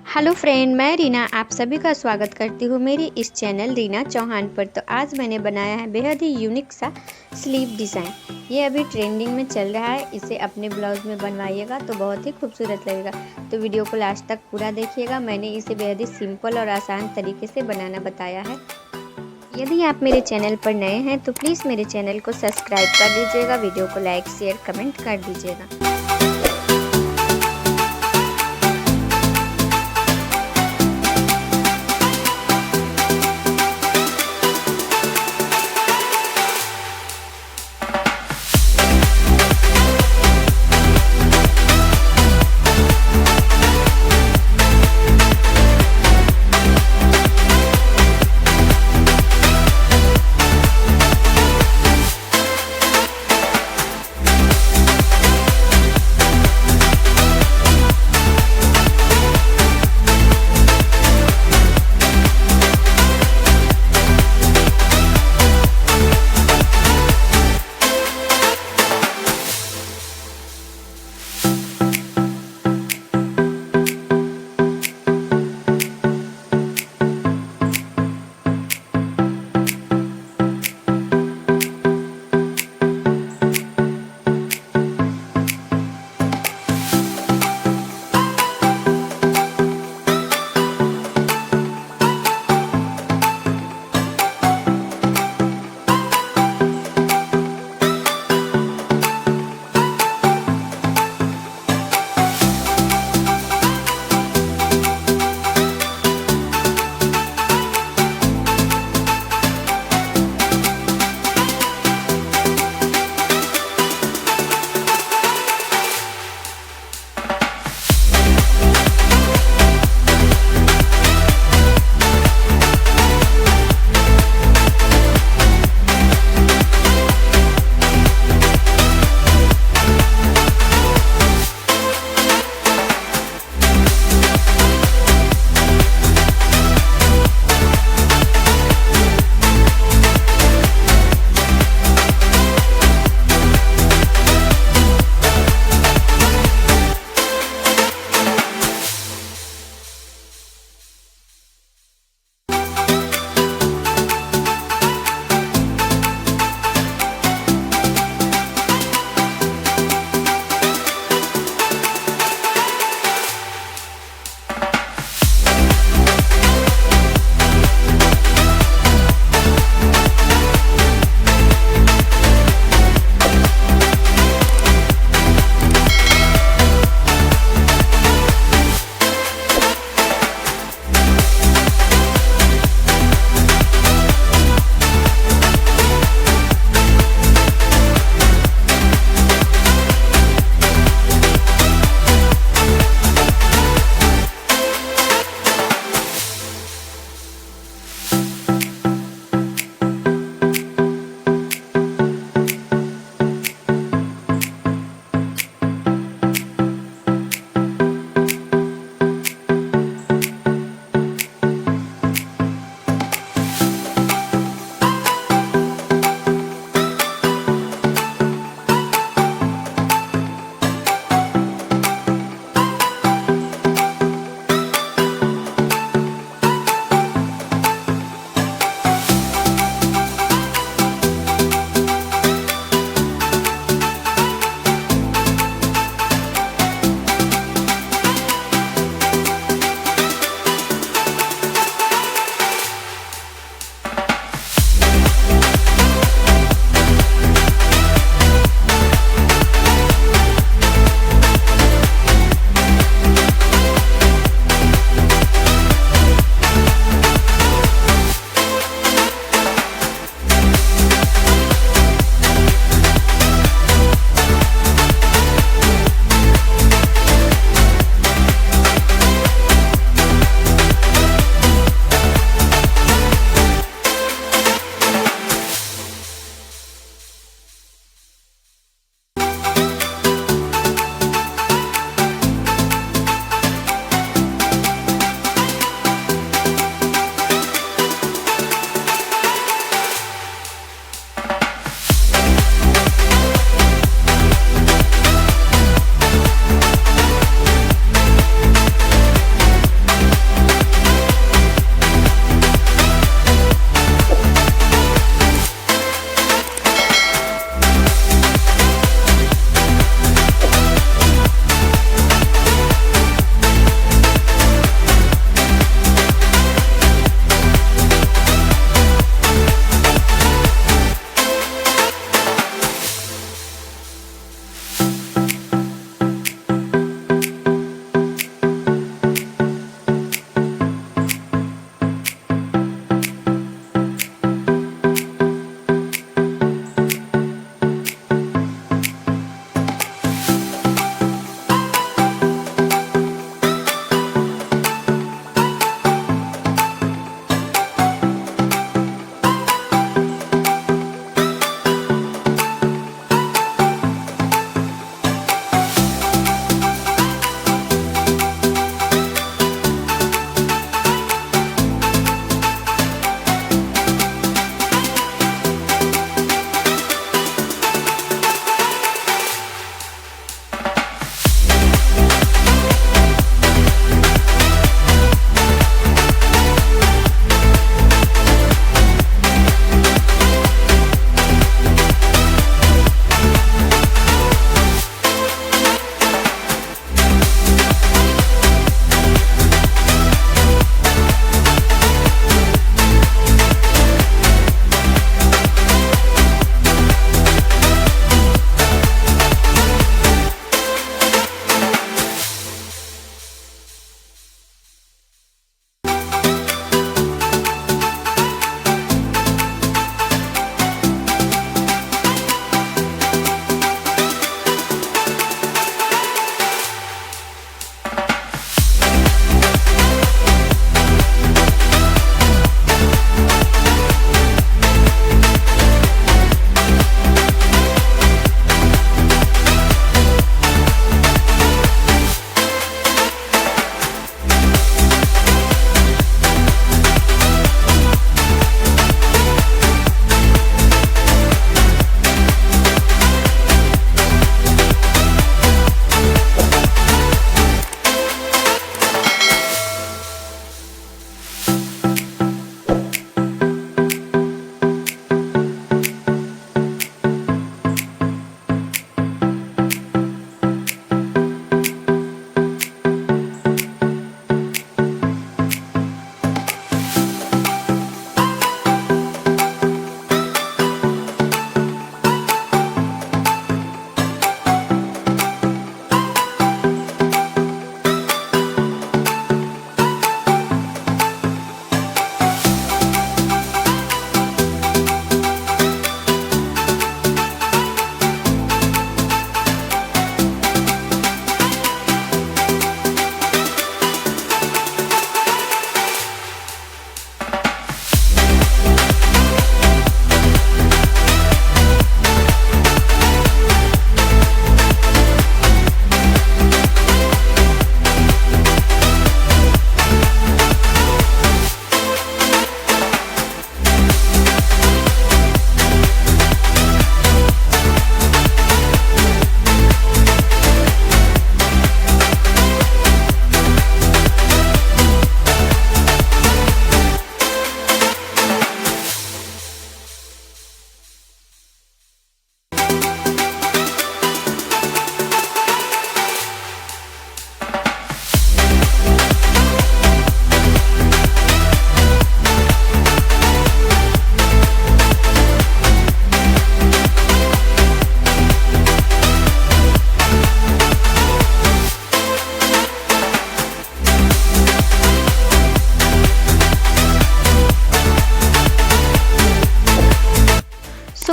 Hello friend, मैं रीना आप सभी का स्वागत करती हूँ मेरी इस चैनल रीना चौहान पर। तो आज मैंने बनाया है बेहद ही यूनिक सा स्लीव डिज़ाइन। ये अभी ट्रेंडिंग में चल रहा है। इसे अपने ब्लाउज़ में बनवाइएगा तो बहुत ही खूबसूरत लगेगा। तो वीडियो को लास्ट तक पूरा देखिएगा। मैंने इसे बेहद ही सिंपल और आसान तरीके से बनाना बताया है। यदि आप मेरे चैनल पर नए हैं तो प्लीज़ मेरे चैनल को सब्सक्राइब कर लीजिएगा, वीडियो को लाइक शेयर कमेंट कर दीजिएगा।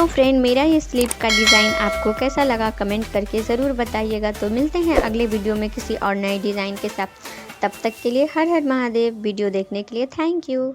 तो फ्रेंड, मेरा ये स्लीव का डिज़ाइन आपको कैसा लगा कमेंट करके ज़रूर बताइएगा। तो मिलते हैं अगले वीडियो में किसी और नए डिज़ाइन के साथ। तब तक के लिए हर हर महादेव। वीडियो देखने के लिए थैंक यू।